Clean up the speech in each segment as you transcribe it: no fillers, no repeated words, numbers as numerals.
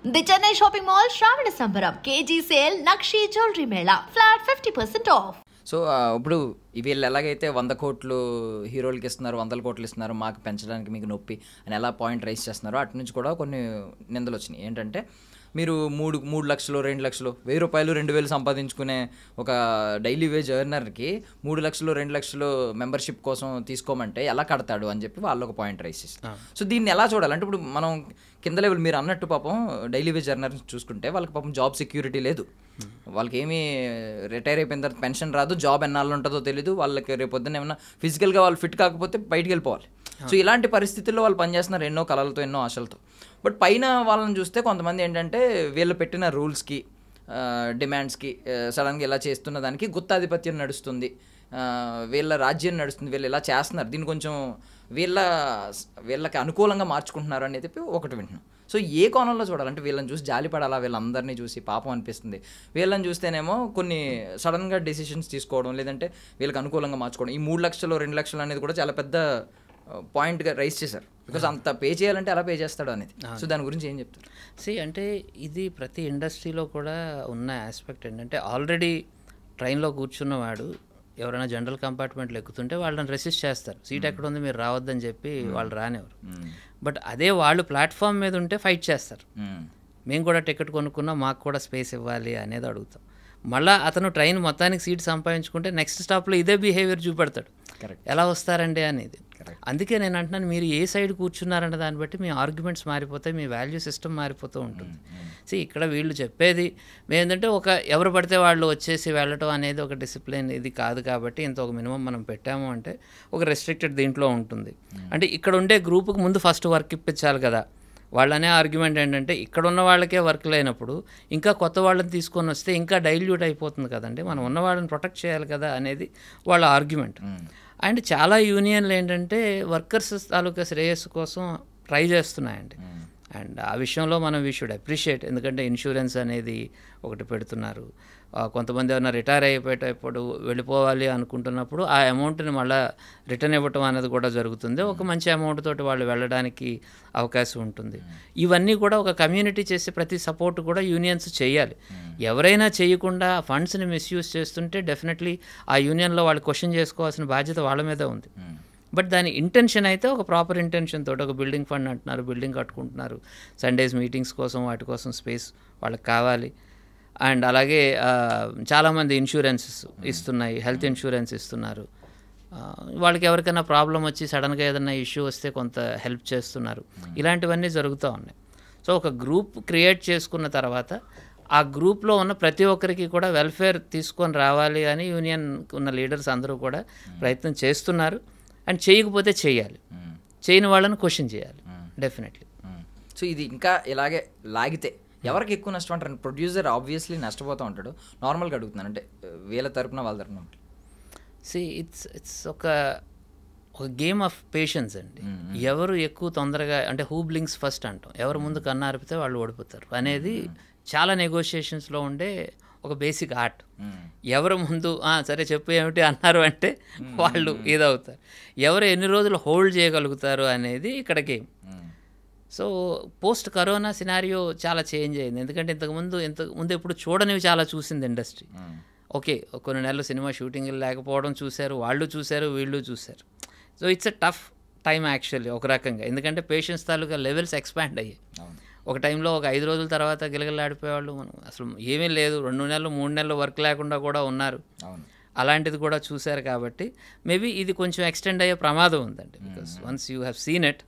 The Chennai shopping mall శ్రావణ సంబరం KG sale nakshi jewellery Mela flat 50% of. So ఇప్పుడు వీళ్ళు ఎలాగైతే 100 కోట్లు హీరోలకి ఇస్తున్నారు, 100 కోట్లు ఇస్తున్నారు, మాకు పెంచడానికి మీకు నొప్పి అని ఎలా పాయింట్ రైజ్ చేస్తున్నారో అటు నుంచి కూడా కొన్ని నిందలు వచ్చినాయి. ఏంటంటే మీరు 3 లక్షలు 2 లక్షలు 1000 రూపాయలు 2000 సంపాదించుకునే ఒక డైలీ వేజ్ ఎర్నర్కి 3 లక్షలు 2 లక్షలు మెంబర్షిప్ కోసం తీసుకోమంటే ఎలా కడతాడు అని చెప్పి వాళ్ళు ఒక పాయింట్ రైజ్ చేస్తారు. సో దీన్ని ఎలా చూడాలంటే ఇప్పుడు మనం కింద లెవెల్ మీరు అన్నట్టు పాపం డైలీ వేజ్ ఎర్నర్ చూసుకుంటే వాళ్ళకి పాపం జాబ్ సెక్యూరిటీ లేదు, వాళ్ళకి ఏమీ రిటైర్ అయిపోయిన తర్వాత పెన్షన్ రాదు, జాబ్ ఎన్నాళ్ళు ఉంటుందో తెలీదు, వాళ్ళకి రేపు పొద్దున్న ఏమన్నా ఫిజికల్గా వాళ్ళు ఫిట్ కాకపోతే బయటికి వెళ్ళిపోవాలి. సో ఇలాంటి పరిస్థితుల్లో వాళ్ళు పనిచేస్తున్నారు ఎన్నో కళలతో ఎన్నో ఆశలతో. బట్ పైన వాళ్ళని చూస్తే కొంతమంది ఏంటంటే వీళ్ళు పెట్టిన రూల్స్కి డిమాండ్స్కి సడన్గా ఇలా చేస్తున్న దానికి గుత్తాధిపత్యం నడుస్తుంది, వీళ్ళ రాజ్యం నడుస్తుంది, వీళ్ళు ఇలా చేస్తున్నారు, దీన్ని కొంచెం వీళ్ళకి అనుకూలంగా మార్చుకుంటున్నారు అనేది ఒకటి వింటున్నాం. సో ఏ కోణంలో చూడాలంటే వీళ్ళని చూసి జాలిపడాలా, వీళ్ళందరినీ చూసి పాపం అనిపిస్తుంది, వీళ్ళని చూస్తేనేమో కొన్ని సడన్గా డెసిషన్స్ తీసుకోవడం లేదంటే వీళ్ళకి అనుకూలంగా మార్చుకోవడం. ఈ 3 లక్షలు 2 లక్షలు అనేది కూడా చాలా పెద్ద పాయింట్గా రైజ్ చేశారు, బికాస్ అంత పే చేయాలంటే ఎలా పే చేస్తాడు అనేది. సో దాని గురించి ఏం చెప్తారు? అంటే ఇది ప్రతి ఇండస్ట్రీలో కూడా ఉన్న ఆస్పెక్ట్ ఏంటంటే ఆల్రెడీ ట్రైన్లో కూర్చున్నవాడు ఎవరైనా జనరల్ కంపార్ట్మెంట్లో ఎక్కుతుంటే వాళ్ళని రెసిస్ట్ చేస్తారు, సీట్ ఎక్కడ ఉంది మీరు రావద్దని చెప్పి వాళ్ళు రానివ్వరు. బట్ అదే వాళ్ళు ప్లాట్ఫామ్ మీద ఉంటే ఫైట్ చేస్తారు, మేము కూడా టికెట్ కొనుక్కున్నాం మాకు కూడా స్పేస్ ఇవ్వాలి అనేది అడుగుతాం. మళ్ళీ అతను ట్రైన్ మొత్తానికి సీట్ సంపాదించుకుంటే నెక్స్ట్ స్టాప్లో ఇదే బిహేవియర్ చూపెడతాడు, ఎలా వస్తారండి అనేది. అందుకే నేను అంటున్నాను, మీరు ఏ సైడ్ కూర్చున్నారన్న దాన్ని బట్టి మీ ఆర్గ్యుమెంట్స్ మారిపోతాయి, మీ వాల్యూ సిస్టమ్ మారిపోతూ ఉంటుంది. ఇక్కడ వీళ్ళు చెప్పేది ఏంటంటే ఎవరు పడితే వాళ్ళు వచ్చేసి వెళ్ళటం అనేది ఒక డిసిప్లిన్ ఇది కాదు, కాబట్టి ఇంత ఒక మినిమం మనం పెట్టాము అంటే ఒక రెస్ట్రిక్టెడ్ దీంట్లో ఉంటుంది. అంటే ఇక్కడ ఉండే గ్రూప్కి ముందు ఫస్ట్ వర్క్ ఇప్పించాలి కదా. వాళ్ళనే ఆర్గ్యుమెంట్ ఏంటంటే ఇక్కడ ఉన్న వాళ్ళకే వర్క్ లేనప్పుడు ఇంకా కొత్త వాళ్ళని తీసుకొని వస్తే ఇంకా డైల్యూట్ అయిపోతుంది కదండి, మనం ఉన్న వాళ్ళని ప్రొటెక్ట్ చేయాలి కదా అనేది వాళ్ళ ఆర్గ్యుమెంట్. అండ్ చాలా యూనియన్లు ఏంటంటే వర్కర్స్ తాలూకా శ్రేయస్సు కోసం ట్రై చేస్తున్నాయండి. అండ్ ఆ విషయంలో మనం వీ షుడ్ అప్రిషియేట్, ఎందుకంటే ఇన్సూరెన్స్ అనేది ఒకటి పెడుతున్నారు. కొంతమంది ఏమైనా రిటైర్ అయిపోయేటప్పుడు వెళ్ళిపోవాలి అనుకుంటున్నప్పుడు ఆ అమౌంట్ని మళ్ళీ రిటర్న్ ఇవ్వటం అనేది కూడా జరుగుతుంది, ఒక మంచి అమౌంట్ తోటి వాళ్ళు వెళ్ళడానికి అవకాశం ఉంటుంది. ఇవన్నీ కూడా ఒక కమ్యూనిటీ చేసే ప్రతి సపోర్ట్ కూడా యూనియన్స్ చేయాలి. ఎవరైనా చేయకుండా ఫండ్స్ని మిస్యూజ్ చేస్తుంటే డెఫినెట్లీ ఆ యూనియన్లో వాళ్ళు క్వశ్చన్ చేసుకోవాల్సిన బాధ్యత వాళ్ళ మీద ఉంది. బట్ దాని ఇంటెన్షన్ అయితే ఒక ప్రాపర్ ఇంటెన్షన్ తోటి ఒక బిల్డింగ్ ఫండ్ అంటున్నారు, బిల్డింగ్ కట్టుకుంటున్నారు, సండేస్ మీటింగ్స్ కోసం వాటి కోసం స్పేస్ వాళ్ళకి కావాలి. అండ్ అలాగే చాలామంది ఇన్సూరెన్సెస్ ఇస్తున్నాయి, హెల్త్ ఇన్సూరెన్స్ ఇస్తున్నారు, వాళ్ళకి ఎవరికైనా ప్రాబ్లం వచ్చి సడన్గా ఏదైనా ఇష్యూ వస్తే కొంత హెల్ప్ చేస్తున్నారు. ఇలాంటివన్నీ జరుగుతూ ఉన్నాయి. సో ఒక గ్రూప్ క్రియేట్ చేసుకున్న తర్వాత ఆ గ్రూప్లో ఉన్న ప్రతి ఒక్కరికి కూడా వెల్ఫేర్ తీసుకొని రావాలి అని యూనియన్ ఉన్న లీడర్స్ అందరూ కూడా ప్రయత్నం చేస్తున్నారు. అండ్ చేయకపోతే చేయాలి, చేయని వాళ్ళని క్వశ్చన్ చేయాలి డెఫినెట్లీ. సో ఇది ఇంకా ఇలాగే లాగితే ఎవరికి ఎక్కువ నష్టం అంటారు? ప్రొడ్యూసర్ ఆబ్వియస్లీ నష్టపోతూ ఉంటాడు. నార్మల్గా అడుగుతున్నాను, అంటే వీళ్ళ తరపున వాళ్ళ తరపున. ఇట్స్ ఒక గేమ్ ఆఫ్ పేషెన్స్ అండి. ఎవరు ఎక్కువ తొందరగా అంటే హూ బ్లింక్స్ ఫస్ట్ అంటాం, ఎవరు ముందు కన్నారిపితే వాళ్ళు ఓడిపోతారు అనేది చాలా నెగోషియేషన్స్లో ఉండే ఒక బేసిక్ ఆర్ట్. ఎవరు ముందు సరే చెప్పు ఏమిటి అన్నారు అంటే వాళ్ళు ఇదవుతారు, ఎవరు ఎన్ని రోజులు హోల్డ్ చేయగలుగుతారు అనేది ఇక్కడ game. So post corona scenario చాలా చేంజ్ అయింది, ఎందుకంటే ఇంతకుముందు ఎప్పుడు చూడనివి చాలా చూసింది ఇండస్ట్రీ. ఓకే, కొన్ని నెలలు సినిమా షూటింగ్లు లేకపోవడం చూశారు, వాళ్ళు చూశారు, వీళ్ళు చూశారు. So it's a tough time actually ఒక రకంగా, ఎందుకంటే పేషెంట్స్ తాలూకా లెవెల్స్ ఎక్స్పాండ్ అయ్యాయి. ఒక టైంలో ఒక 5 రోజుల తర్వాత గిలగిలాడిపోయేవాళ్ళు, మనం అసలు ఏమీ లేదు 2 నెలలు 3 నెలలు వర్క్ లేకుండా కూడా ఉన్నారు. అలాంటిది కూడా చూశారు. కాబట్టి మేబీ ఇది కొంచెం ఎక్స్టెండ్ అయ్యే ప్రమాదం ఉందండి, because once you have seen it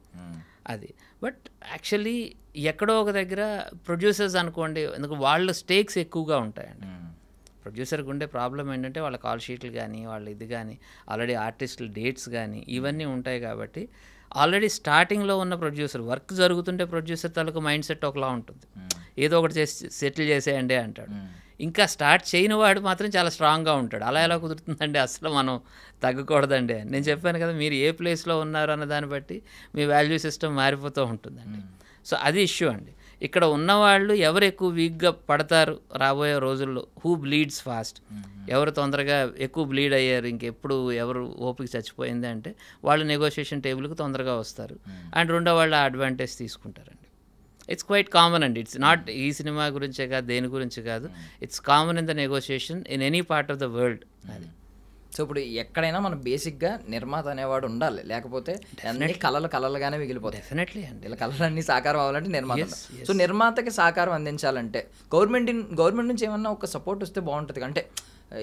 అది. బట్ యాక్చువల్లీ ఎక్కడో ఒక దగ్గర ప్రొడ్యూసర్స్ అనుకోండి, ఎందుకు వాళ్ళ స్టేక్స్ ఎక్కువగా ఉంటాయండి. ప్రొడ్యూసర్కి ఉండే ప్రాబ్లం ఏంటంటే వాళ్ళ కాల్ షీట్లు కానీ వాళ్ళ ఇది కానీ ఆల్రెడీ ఆర్టిస్టుల డేట్స్ కానీ ఇవన్నీ ఉంటాయి. కాబట్టి ఆల్రెడీ స్టార్టింగ్లో ఉన్న ప్రొడ్యూసర్ వర్క్ జరుగుతుంటే ప్రొడ్యూసర్ తాలూకు మైండ్ సెట్ ఒకలా ఉంటుంది, ఏదో ఒకటి చేసి సెటిల్ చేసేయండి అంటాడు. ఇంకా స్టార్ట్ చేయని వాడు మాత్రం చాలా స్ట్రాంగ్గా ఉంటాడు, అలా ఎలా కుదురుతుందండి, అసలు మనం తగ్గకూడదండి అని. నేను చెప్పాను కదా, మీరు ఏ ప్లేస్లో ఉన్నారు అన్న దాన్ని బట్టి మీ వాల్యూ సిస్టమ్ మారిపోతూ ఉంటుందండి. సో అది ఇష్యూ అండి. ఇక్కడ ఉన్నవాళ్ళు ఎవరు ఎక్కువ వీక్గా పడతారు రాబోయే రోజుల్లో, హూ బ్లీడ్స్ ఫాస్ట్, ఎవరు తొందరగా ఎక్కువ బ్లీడ్ అయ్యారు, ఇంకెప్పుడు ఎవరు ఓపిక చచ్చిపోయింది అంటే వాళ్ళు నెగోషియేషన్ టేబుల్కి తొందరగా వస్తారు. అండ్ రెండో వాళ్ళు ఆ అడ్వాంటేజ్ తీసుకుంటారండి. ఇట్స్ క్వైట్ కామన్ అండి. ఇట్స్ నాట్ ఈ సినిమా గురించే కాదు, దేని గురించి కాదు, it's common in the negotiation in any part of the world. అది సో ఇప్పుడు ఎక్కడైనా మనం బేసిక్గా నిర్మాత అనేవాడు ఉండాలి, లేకపోతే అన్ని కళలుగానే మిగిలిపోతాయి. డెఫినెట్లీ అండి, ఇలా కళలన్నీ సాకారం అవ్వాలంటే నిర్మాత. సో నిర్మాతకి సహకారం అందించాలంటే గవర్నమెంట్ నుంచి ఏమన్నా ఒక సపోర్ట్ వస్తే బాగుంటుంది. అంటే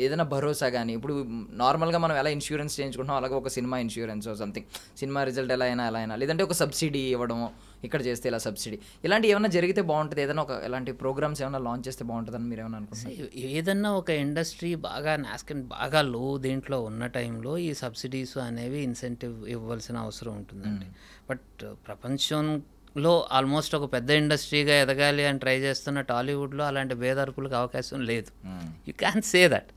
ఏదైనా భరోసా కానీ, ఇప్పుడు నార్మల్గా మనం ఎలా ఇన్సూరెన్స్ చేయించుకుంటాం అలాగే ఒక cinema insurance something, cinema result ఎలా అయినా లేదంటే ఒక సబ్సిడీ ఇవ్వడము, ఇక్కడ చేస్తే ఇలా సబ్సిడీ, ఇలాంటివి ఏమైనా జరిగితే బాగుంటుంది. ఏదైనా ఒక ఇలాంటి ప్రోగ్రామ్స్ ఏమైనా లాంచ్ చేస్తే బాగుంటుందని మీరు ఏమైనా అనుకుంటున్నారు? ఏదన్నా ఒక ఇండస్ట్రీ బాగా బాగా లో దీంట్లో ఉన్న టైంలో ఈ సబ్సిడీస్ అనేవి ఇన్సెంటివ్ ఇవ్వాల్సిన అవసరం ఉంటుందండి. బట్ ప్రపంచంలో ఆల్మోస్ట్ ఒక పెద్ద ఇండస్ట్రీగా ఎదగాలి అని ట్రై చేస్తున్న టాలీవుడ్లో అలాంటి భేదార్పులకు అవకాశం లేదు. You can say that.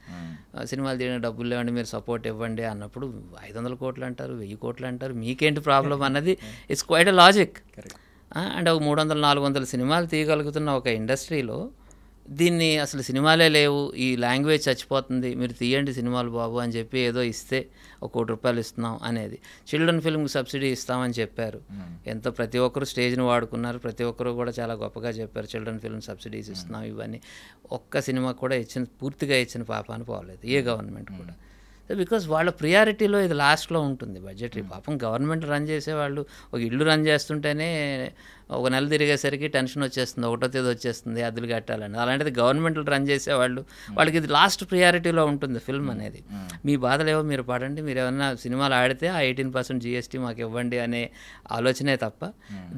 సినిమాలు తీయడం డబ్బులు లేవండి, మీరు సపోర్ట్ ఇవ్వండి అన్నప్పుడు 500 కోట్లు అంటారు, 1000 కోట్లు అంటారు, మీకేంటి ప్రాబ్లం అన్నది it's quite a logic. And ఒక 300-400 సినిమాలు తీయగలుగుతున్న ఒక ఇండస్ట్రీలో దీన్ని అసలు సినిమాలే లేవు, ఈ లాంగ్వేజ్ చచ్చిపోతుంది, మీరు తీయండి సినిమాలు బాబు అని చెప్పి ఏదో ఇస్తే ₹1 కోటి ఇస్తున్నాం అనేది. చిల్డ్రన్ ఫిల్మ్కి సబ్సిడీ ఇస్తామని చెప్పారు, ఎంతో ప్రతి ఒక్కరు స్టేజ్ని వాడుకున్నారు, ప్రతి ఒక్కరు కూడా చాలా గొప్పగా చెప్పారు చిల్డ్రన్ ఫిల్మ్ సబ్సిడీస్ ఇస్తున్నాం ఇవన్నీ. ఒక్క సినిమా కూడా పూర్తిగా ఇచ్చిన పాపాన్ని పోలేదు ఏ గవర్నమెంట్ కూడా. బికాస్ వాళ్ళ ప్రియారిటీలో ఇది లాస్ట్లో ఉంటుంది బడ్జెటరీ. పాపం గవర్నమెంట్ రన్ చేసేవాళ్ళు ఒక ఇల్లు రన్ చేస్తుంటేనే ఒక నెల తిరిగేసరికి టెన్షన్ వచ్చేస్తుంది, 1వ తేదీ వచ్చేస్తుంది అద్దెలు కట్టాలని. అలాంటిది గవర్నమెంట్లు రన్ చేసేవాళ్ళు, వాళ్ళకి ఇది లాస్ట్ ప్రియారిటీలో ఉంటుంది ఫిల్మ్ అనేది. మీ బాధలేవో మీరు పడండి, మీరు ఏమన్నా సినిమాలు ఆడితే ఆ 18% GST మాకు ఇవ్వండి అనే ఆలోచనే తప్ప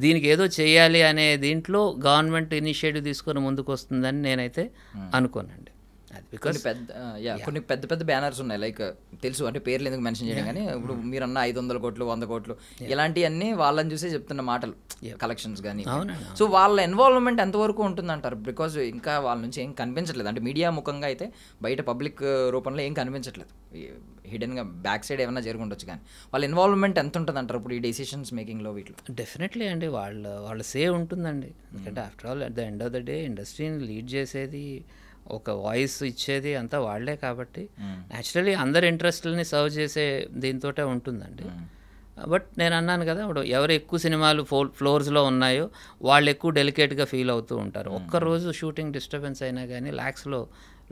దీనికి ఏదో చేయాలి అనే దీంట్లో గవర్నమెంట్ ఇనిషియేటివ్ తీసుకొని ముందుకు వస్తుందని నేనైతే అనుకోనండి. కొన్ని పెద్ద బ్యానర్స్ ఉన్నాయి, లైక్ తెలుసు అంటే పేర్లు ఎందుకు మెన్షన్ చేయడం, కానీ ఇప్పుడు మీరు అన్న 500 కోట్లు 100 కోట్లు ఇలాంటివన్నీ వాళ్ళని చూసే చెప్తున్న మాటలు, కలెక్షన్స్ కానీ. సో వాళ్ళ ఇన్వాల్వ్మెంట్ ఎంతవరకు ఉంటుందంటారు? బికాజ్ ఇంకా వాళ్ళ నుంచి ఏం కనిపించట్లేదు, అంటే మీడియా ముఖంగా అయితే బయట పబ్లిక్ రూపంలో ఏం కనిపించట్లేదు, హిడెన్గా బ్యాక్ సైడ్ ఏమైనా జరుగుండొచ్చు, కానీ వాళ్ళ ఇన్వాల్వ్మెంట్ ఎంత ఉంటుంది అంటారు ఇప్పుడు ఈ డెసిషన్స్ మేకింగ్లో వీటిలో? డెఫినెట్లీ అండి, వాళ్ళ సే ఉంటుందండి. ఎందుకంటే after all at the end of the day ఇండస్ట్రీని లీడ్ చేసేది, ఒక వాయిస్ ఇచ్చేది అంతా వాళ్లే కాబట్టి న్యాచురలీ అందరి ఇంట్రెస్ట్లని సర్వ్ చేసే దీంతోటే ఉంటుందండి. బట్ నేను అన్నాను కదా, ఇప్పుడు ఎవరు ఎక్కువ సినిమాలు ఫ్లోర్స్లో ఉన్నాయో వాళ్ళు ఎక్కువ డెలికేట్గా ఫీల్ అవుతూ ఉంటారు. ఒక్కరోజు షూటింగ్ డిస్టర్బెన్స్ అయినా కానీ ల్యాక్స్లో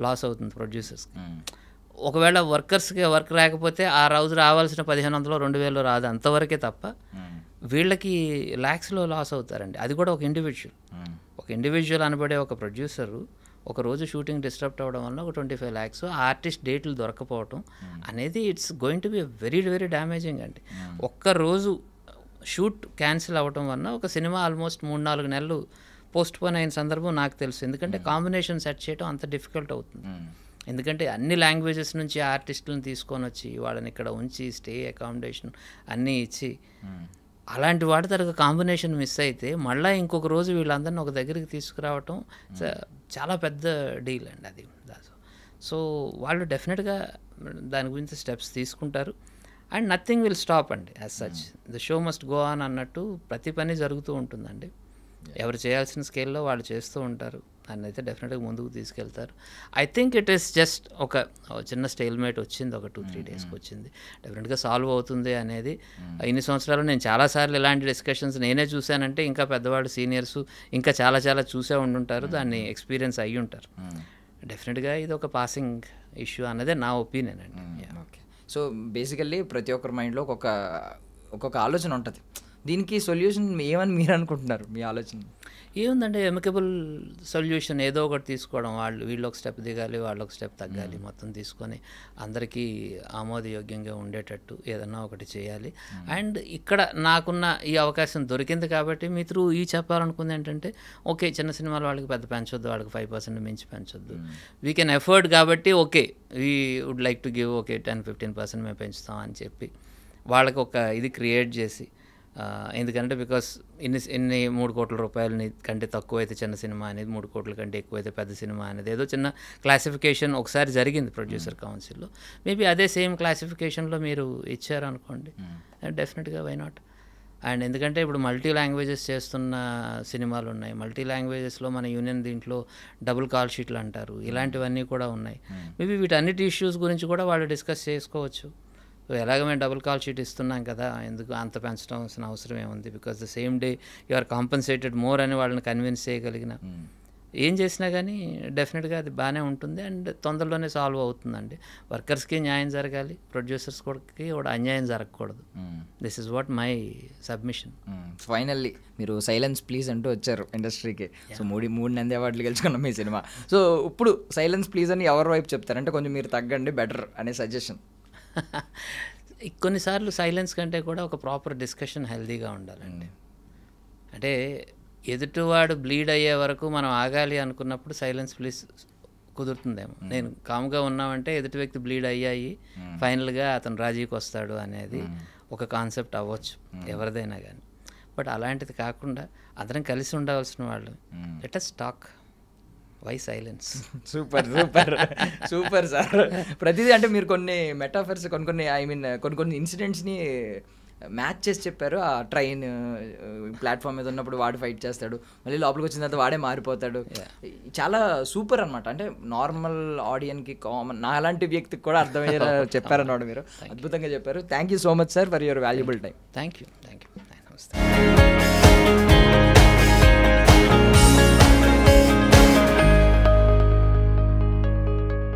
లాస్ అవుతుంది ప్రొడ్యూసర్స్కి. ఒకవేళ వర్కర్స్కి వర్క్ రాకపోతే ఆ రోజు రావాల్సిన 1500 2000 రాదు, అంతవరకే తప్ప వీళ్ళకి ల్యాక్స్లో లాస్ అవుతారండి. అది కూడా ఒక ఇండివిజువల్ అనబడే ఒక ప్రొడ్యూసరు ఒక రోజు షూటింగ్ డిస్టర్బ్ అవ్వడం వల్ల ఒక 25 lakhs ఆర్టిస్ట్ డేట్లు దొరకపోవటం అనేది it's going to be very very damaging అండి. ఒక్కరోజు షూట్ క్యాన్సిల్ అవ్వటం వల్ల ఒక సినిమా ఆల్మోస్ట్ 3-4 నెలలు పోస్ట్ పోన్ అయిన సందర్భం నాకు తెలుసు. ఎందుకంటే కాంబినేషన్ సెట్ చేయడం అంత డిఫికల్ట్ అవుతుంది. ఎందుకంటే అన్ని లాంగ్వేజెస్ నుంచి ఆర్టిస్టులను తీసుకొని వచ్చి వాళ్ళని ఇక్కడ ఉంచి స్టే అకామిడేషన్ అన్నీ ఇచ్చి అలాంటి వాటి తరగతి కాంబినేషన్ మిస్ అయితే మళ్ళీ ఇంకొక రోజు వీళ్ళందరినీ ఒక దగ్గరికి తీసుకురావటం చాలా పెద్ద డీల్ అండి అది. సో వాళ్ళు డెఫినెట్గా దాని గురించి స్టెప్స్ తీసుకుంటారు అండ్ నథింగ్ విల్ స్టాప్ అండి as such. The show must go on అన్నట్టు ప్రతి పని జరుగుతూ ఉంటుందండి. ఎవరు చేయాల్సిన స్కేల్లో వాళ్ళు చేస్తూ ఉంటారు, దాన్ని అయితే డెఫినెట్గా ముందుకు తీసుకెళ్తారు. I think it is just ఒక చిన్న స్టేల్మేట్ వచ్చింది, ఒక 2-3 డేస్కి వచ్చింది, డెఫినెట్గా సాల్వ్ అవుతుంది అనేది. ఇన్ని సంవత్సరాలు నేను చాలాసార్లు ఇలాంటి డిస్కషన్స్ నేనే చూశానంటే ఇంకా పెద్దవాళ్ళు సీనియర్స్ ఇంకా చాలా చూసే ఉండుంటారు, దాన్ని ఎక్స్పీరియన్స్ అయ్యి ఉంటారు. డెఫినెట్గా ఇది ఒక పాసింగ్ ఇష్యూ అన్నదే నా ఒపీనియన్ అండి. ఓకే, సో బేసికల్లీ ప్రతి ఒక్కరి మైండ్లో ఒక్కొక్క ఆలోచన ఉంటుంది. దీనికి సొల్యూషన్ ఏమని మీరు అనుకుంటున్నారు? మీ ఆలోచన ఏముందంటే ఎమికబుల్ సొల్యూషన్ ఏదో ఒకటి తీసుకోవడం. వీళ్ళు ఒక స్టెప్ దిగాలి, వాళ్ళు ఒక స్టెప్ తగ్గాలి, మొత్తం తీసుకొని అందరికీ ఆమోదయోగ్యంగా ఉండేటట్టు ఏదన్నా ఒకటి చేయాలి. అండ్ ఇక్కడ నాకున్న ఈ అవకాశం దొరికింది కాబట్టి మీ త్రూ చెప్పాలనుకుంది ఏంటంటే, ఓకే చిన్న సినిమాలు వాళ్ళకి పెద్ద పెంచొద్దు, వాళ్ళకి 5% మించి పెంచొద్దు, వీ కెన్ ఎఫర్డ్ కాబట్టి okay we would like to give okay 10-15% మేము పెంచుతాం అని చెప్పి వాళ్ళకి ఒక ఇది క్రియేట్ చేసి, ఎందుకంటే బికాస్ ఇన్ని 3 కోట్ల రూపాయలని కంటే తక్కువ అయితే చిన్న సినిమా అనేది, 3 కోట్ల కంటే ఎక్కువైతే పెద్ద సినిమా అనేది ఏదో చిన్న క్లాసిఫికేషన్ ఒకసారి జరిగింది ప్రొడ్యూసర్ కౌన్సిల్లో. మేబీ అదే సేమ్ క్లాసిఫికేషన్లో మీరు ఇచ్చారనుకోండి, డెఫినెట్గా వై నాట్. అండ్ ఎందుకంటే ఇప్పుడు మల్టీ లాంగ్వేజెస్ చేస్తున్న సినిమాలు ఉన్నాయి, మల్టీ లాంగ్వేజెస్లో మన యూనియన్ దీంట్లో డబుల్ కాల్ షీట్లు అంటారు, ఇలాంటివన్నీ కూడా ఉన్నాయి. మేబీ వీటన్నిటి ఇష్యూస్ గురించి కూడా వాళ్ళు డిస్కస్ చేసుకోవచ్చు. సో ఎలాగ మేము డబుల్ కాల్ షీట్ ఇస్తున్నాం కదా, ఎందుకు అంత పెంచడం అవసరం ఏముంది, because the same day you are compensated more అని వాళ్ళని కన్విన్స్ చేయగలిగిన ఏం చేసినా కానీ డెఫినెట్గా అది బాగానే ఉంటుంది అండ్ తొందరలోనే సాల్వ్ అవుతుందండి. వర్కర్స్కి న్యాయం జరగాలి, ప్రొడ్యూసర్స్ కూడా అన్యాయం జరగకూడదు. This is what my submission. Finally మీరు సైలెన్స్ ప్లీజ్ అంటూ వచ్చారు ఇండస్ట్రీకి. సో మూడు నంది అవార్డులు గెలుచుకున్నాం మీ సినిమా. సో ఇప్పుడు సైలెన్స్ ప్లీజ్ అని ఎవరి వైపు చెప్తారంటే కొంచెం మీరు తగ్గండి బెటర్ అనే సజెషన్. కొన్నిసార్లు సైలెన్స్ కంటే కూడా ఒక ప్రాపర్ డిస్కషన్ హెల్తీగా ఉండాలండి. అంటే ఎదుటివాడు బ్లీడ్ అయ్యే వరకు మనం ఆగాలి అనుకున్నప్పుడు సైలెన్స్ ప్లీజ్ కుదురుతుందేమో. నేను కామ్గా ఉన్నామంటే ఎదుటి వ్యక్తి బ్లీడ్ అయ్యాయి, ఫైనల్గా అతను రాజీకి వస్తాడు అనేది ఒక కాన్సెప్ట్ అవ్వచ్చు ఎవరిదైనా కానీ. బట్ అలాంటిది కాకుండా అందరం కలిసి ఉండవలసిన వాళ్ళు let us talk, why silence. Super super super sir. ప్రతిదీ అంటే మీరు కొన్ని మెటాఫర్స్ కొన్ని కొన్ని ఇన్సిడెంట్స్ని మ్యాచ్ చేసి చెప్పారు. ఆ ట్రైన్ ప్లాట్ఫామ్ మీద ఉన్నప్పుడు వాడు ఫైట్ చేస్తాడు, మళ్ళీ లోపలికి వచ్చిన తర్వాత వాడే మారిపోతాడు. చాలా సూపర్ అనమాట. అంటే నార్మల్ ఆడియన్కి కామన్ నా అలాంటి వ్యక్తికి కూడా అర్థమయ్యేలా చెప్పారన్నమాట. మీరు అద్భుతంగా చెప్పారు. Thank you so much sir for your valuable time. Thank you.